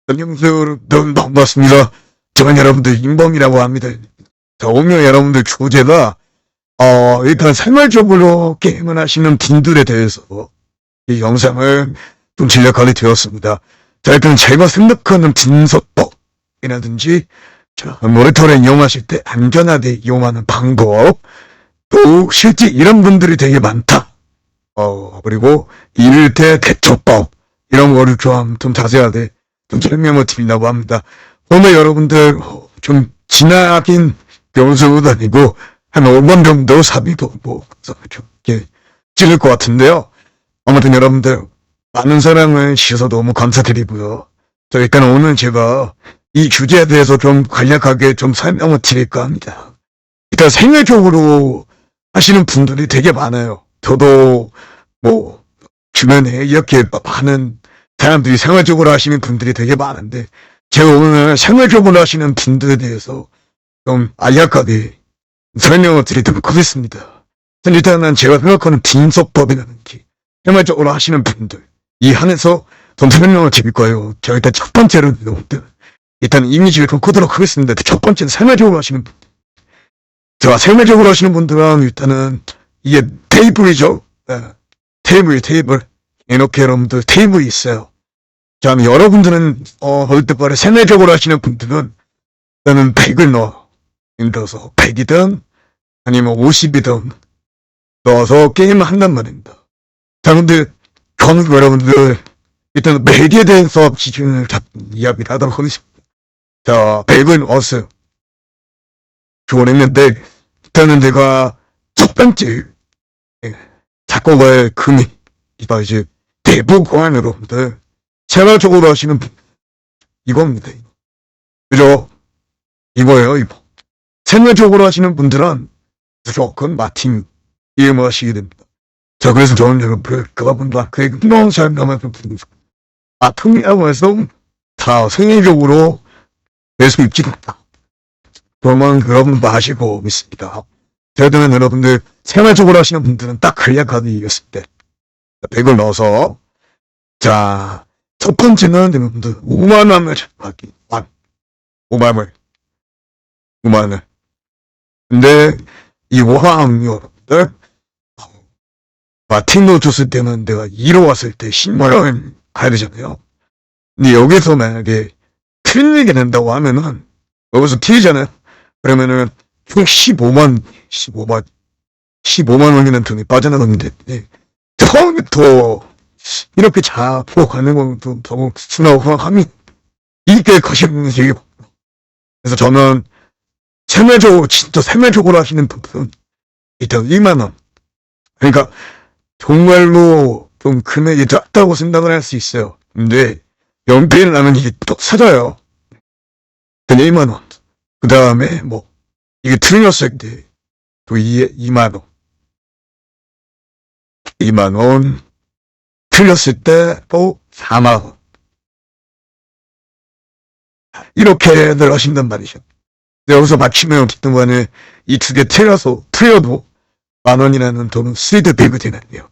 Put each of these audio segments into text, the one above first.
안녕하세요, 여러분. 반갑습니다. 저는 여러분들 인범이라고 합니다. 자, 오늘 여러분들 주제가, 일단 생활적으로 게임을 하시는 분들에 대해서 이 영상을 좀 제작하게 되었습니다. 자, 일단 제가 생각하는 분석법이라든지, 자, 모니터를 이용하실 때 안전하게 이용하는 방법, 또 실제 이런 분들이 되게 많다. 그리고 이럴 때 대처법, 이런 거를 좀 자세하게 좀 설명을 드린다고 합니다. 오늘 여러분들 좀 지나긴 변수도 아니고 한 5번 정도 사비도 이렇게 찍을 것 같은데요. 아무튼 여러분들 많은 사랑을 주셔서 너무 감사드리고요. 자, 일단 오늘 제가 이 주제에 대해서 좀 간략하게 좀 설명을 드릴까 합니다. 일단 생활적으로 하시는 분들이 되게 많아요. 저도 뭐 주변에 이렇게 많은 사람들이 생활적으로 하시는 분들이 되게 많은데 제가 오늘 생활적으로 하시는 분들에 대해서 좀 간략하게 설명을 드리도록 하겠습니다. 일단은 제가 생각하는 분석법이라든지 생활적으로 하시는 분들 이 한에서 좀 설명을 드릴 거예요. 제가 일단 첫 번째로 일단 이미지를 좀 끄도록 하겠습니다. 첫 번째는 생활적으로 하시는 분들. 자, 생활적으로 하시는 분들은 일단은 이게 테이블이죠. 네. 테이블. 이렇게 여러분들 테이블이 있어요. 자, 여러분들은, 어릴 때부터 생활적으로 하시는 분들은, 일단은 100을 넣어. 예를 들어서 100이든, 아니면 50이든, 넣어서 게임을 한단 말입니다. 자, 근데, 저는 여러분들, 일단 100에 대해서 기준을 이야기를 하도록 하겠습니다. 자, 100을 넣었어요. 좋았는데, 일단은 내가 첫 번째, 작곡의 금이, 이제, 대부분 여러분들, 생활적으로 하시는 분, 이겁니다. 그죠? 이거예요, 이거. 생활적으로 하시는 분들은 무조건 마틴 게임을 하시게 됩니다. 자, 그래서 저는 여러분들, 그분과 그의 흥미로운 삶을 좀 부르고 마틴이라고 해서 다 생활적으로 될 수 있지 않다. 그러면 여러분도 아시고 있습니다. 저희들은 여러분들, 생활적으로 하시는 분들은 딱 간략하게 이겼을 때, 100을 넣어서, 자, 첫 번째는 여러분들 5만원을 잡기. 5만원. 근데 이 5만원 여러분들 마틴도 줬을 때는 내가 2로 왔을 때 10만원 가야 되잖아요. 근데 여기서 만약에 틀리게 된다고 하면은 여기서 틀리잖아요. 그러면은 총 15만원이라는 돈이 빠져나가는데 처음부터 이렇게 잡고 가는 건 좀 너무 순하고 함이 이게 거시는 되게 그래서 저는 진짜 생활적으로 하시는 분들은 일단 1만원 그러니까 정말로 좀 금액이 작다고 생각을 할 수 있어요. 근데 연필을 나면 이게 또 사져요. 1만원 그 다음에 뭐 이게 틀렸을 때 또 2만원 2만원 틀렸을 때 또 4만원 이렇게들 하신단 말이죠. 여기서 맞추면 그동안에 이 두 개 틀려도 만원이라는 돈은 수익을 배게 되는데요.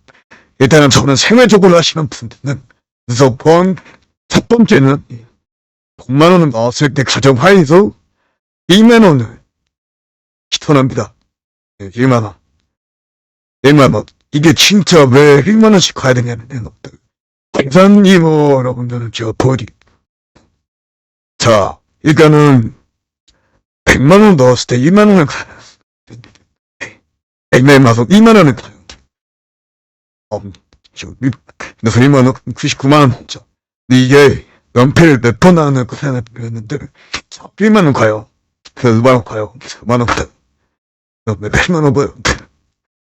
일단은 저는 생활적으로 하시는 분들은 무조건 첫 번째는 100만원을 넣었을 때 가정하에서 1만원을 시원합니다. 1만원 1만원 이게 진짜 왜 1만원씩 가야 되냐는 계산이 뭐 여러분들은 제가 보여드릴게요. 자, 일단은 100만원 넣었을 때 1만원을 가요. 100만원 2만원을 가요. 그래서 1만원 99만원 먹죠. 근데 이게 연필 몇 번 나오는 그 사람을 배웠는데 1만원 가요. 그래서 2만원 가요. 5만원 가요. 그 다음에 8만원 가요.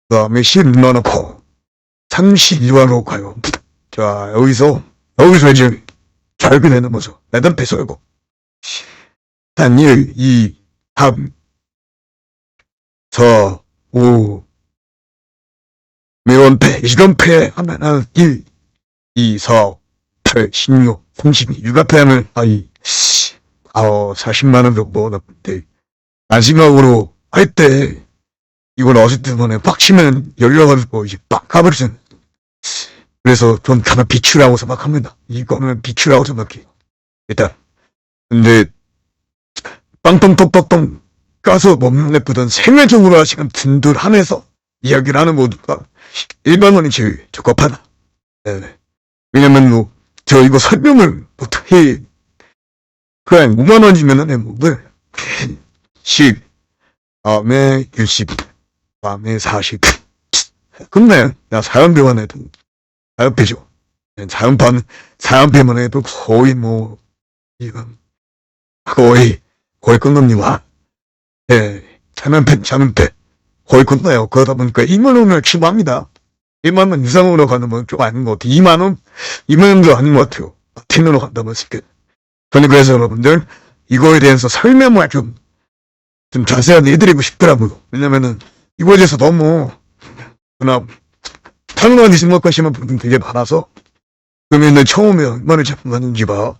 그 다음에 12만원 가요. 32만원 가요. 자, 여기서 이제 절게 되는 거죠. 내단 배설고. 단 1, 2, 3, 4, 5, 매원패, 이런패 하면은 1, 2, 4, 8, 16, 32, 육아패 하면, 40만원 정도 나쁜데, 마지막으로 할 때, 이걸 어릴 때만에 빡 치면 열려가지고, 이제 빡 가버리잖아요. 그래서 좀 가만 비추라고 생각합니다. 이거는 비추라고 생각해요. 일단. 근데, 빵빵빵빵빵 까서 몸에 뿌던 생활적으로 하시는 분들 한해서 이야기를 하는 모두가 1만 원이 제일 적합하다. 네. 왜냐면 뭐, 저 이거 설명을 어떻게, 그래, 5만 원이면은 뭐, 10, 다음에 60, 다음에 40. 근데, 나 사연배만 해도, 사연배죠. 사연배만 해도 거의 뭐, 이건, 거의 끝납니다. 예, 사연배. 거의 끝나요. 그러다 보니까 2만 원을 치부합니다. 1만 원 이상으로 가는 건 좀 아닌 것 같아요. 2만 원도 아닌 것 같아요. 텐으로 간다면 쉽게. 저는 그래서 여러분들, 이거에 대해서 설명을 좀 자세하게 해드리고 싶더라고요. 왜냐면은, 이거에 대해서 너무, 그냥, 당연하게 생각하시는 분들 되게 많아서, 그러면은 처음에 얼마나 잡았는지 봐.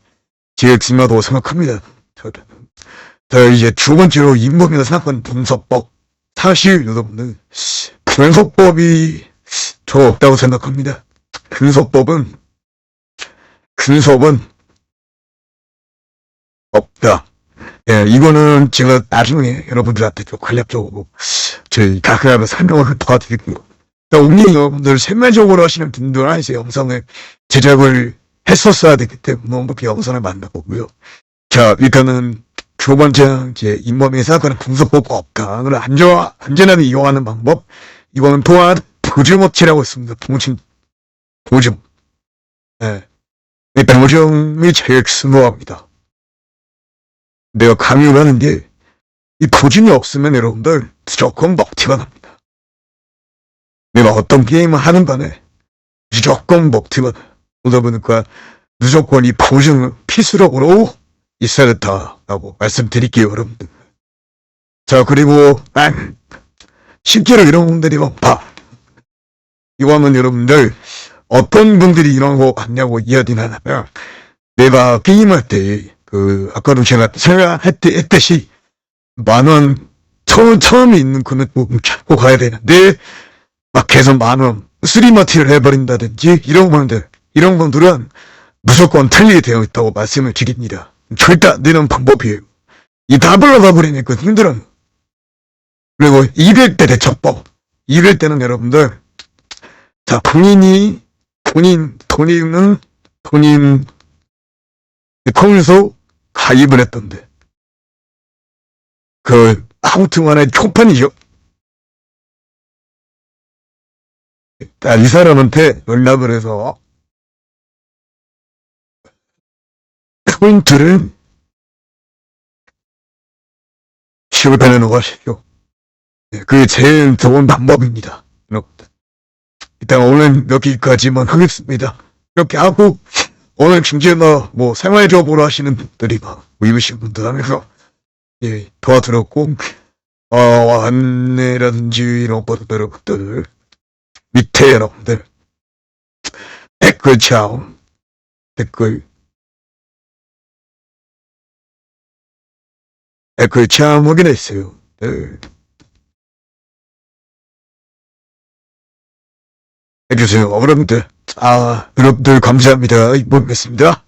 제일 중요하다고 생각합니다. 자, 이제 두 번째로 인범이라 생각하는 분석법. 사실, 여러분들, 분석법이 저 없다고 생각합니다. 근서법은 없다. 예, 이거는 제가 나중에 여러분들한테 좀 간략적으로 저희 가끔가다 설명을 도와드릴게요. 오늘 여러분들 세밀적으로 하시는 분들 안에서 영상을 제작을 했었어야 되기 때문에 그 영상을 만나보고요. 자, 일단은 두 번째 이제 잇몸에 생각하는 분석법과 없다를 안전하게 이용하는 방법. 이거는 또한 보증업체라고 있습니다. 보증. 예. 일단 보증이 제일 중요합니다. 내가 강요를 하는 게, 이 보증이 없으면 여러분들 무조건 먹튀가 납니다. 내가 어떤 게임을 하는 반에 무조건 먹튀가 나요. 그러다 보니까 무조건 이 보증은 필수적으로 있어야 된다라고 말씀드릴게요, 여러분들. 자, 그리고 실제로 이런 분들이 봐. 이거 하면 여러분들 어떤 분들이 이런 거 같냐고 이야기를 하냐면, 내가 게임할 때 아까도 제가 했듯이 만원 처음에 있는 금액 찾고 가야 되는데 막 계속 만원 쓰리마티를 해버린다든지 이런 분들은 무조건 틀리게 되어 있다고 말씀을 드립니다. 절대 안 되는 방법이에요. 이 답을 얻어버리니까 힘들어요. 그리고 200대 대처법. 200대는 여러분들, 자, 본인 평소 가입을 했던데. 아무튼 간에 초판이죠. 이 사람한테 연락을 해서 포인트를 지급해 놓으시죠. 그게 제일 좋은 방법입니다. 일단 오늘 여기까지만 하겠습니다. 이렇게 하고, 오늘 중재나 생활적으로 하시는 분들이 입으신 분들 하면서 도와드렸고, 안내라든지 이런 것들 밑에 여러분들 댓글 확인했어요. 해주세요. 여러분들 감사합니다. 이보겠습니다.